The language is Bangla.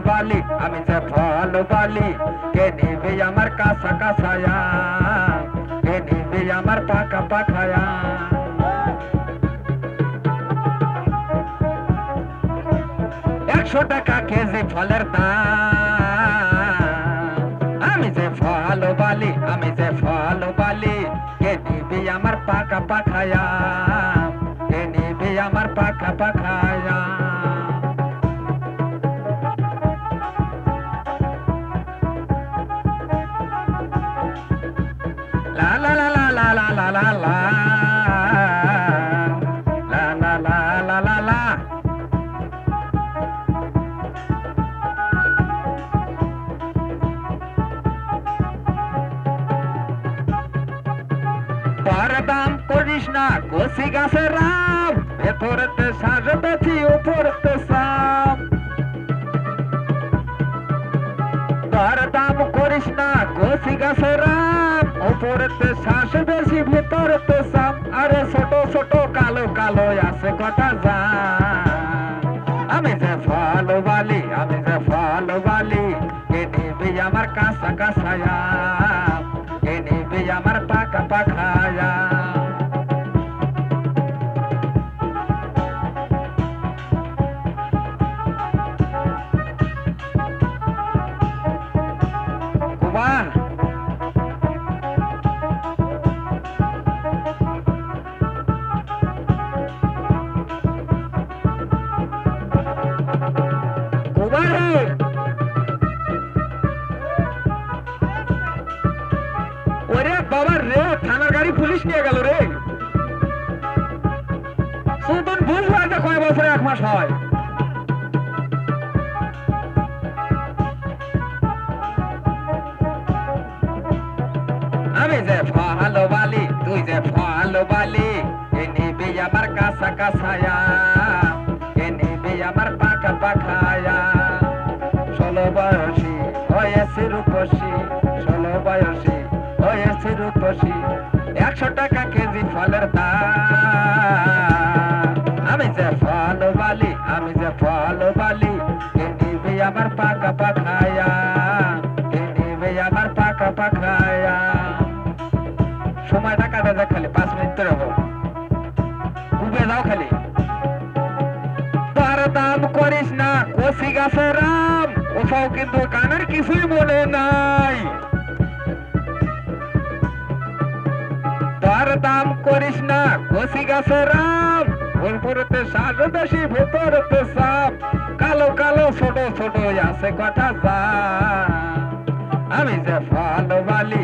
বালি আমি যে ফল বালি কে নিবে আমার কাঁচা কাঁচায়া কে নিবে আমার পাকা পাখায়া 100 টাকা কেজি ফলের দাম আমি যে ফল বালি আমি যে ফল বালি কে নিবে আমার পাকা পাখায়া কে নিবে আমার পাকা পাখায়া la la la la la la la la la la la la la la la দাম করিস না কচি গাছের রাম ভেতরেতে সাজতেছি উপরেতে সাম দাম করিস না কচি গাছের রাম উপরেতে শ্বাস বেশি ভেতরেতে সাম আরে ছোট ছোট কালো কালো আছে কটা যা আমি যে ফল বালি আমি যে ফল বালি কে নিবি আমার কাঁচা কাঁচায়া কে নিবি আমার পাকা পাখায়া কুমার ওরে বাবা রে থানার গাড়ি পুলিশ নিয়ে গেল রে সুতন বুঝলো যে কয় বছরে 1 মাস হয় আমি যে ফল বালি তুই যে ফল বালি এ নিবি আমার কাঁচা কাঁচায়া এ নিবি আমার পাকা পাখায়া 16 বয়সী হয়েছে রূপসী 16 বয়সী হয়েছে রূপসী 100 টাকা কেজি ফলের দাম আমি যে ফল বালি আমি যে ফল বালি কে নিবি আমার পাকা পাখায়া কে নিবি আমার পাকা পাখায়া সময়টা কাটা যাক খালি 5 মিনিট তো রব ডুবে যাও খালি তার দাম করিস না কচি গাছের রাম ওসব কিন্তু কানের কিছুই মনে নাই তার দাম করিস না কচি গাছের রাম উপরেতে শ্বাস বেশি ভেতরেতে সাপ কালো কালো ছোট ছোট আছে কটা যা আমি যে ফল বালি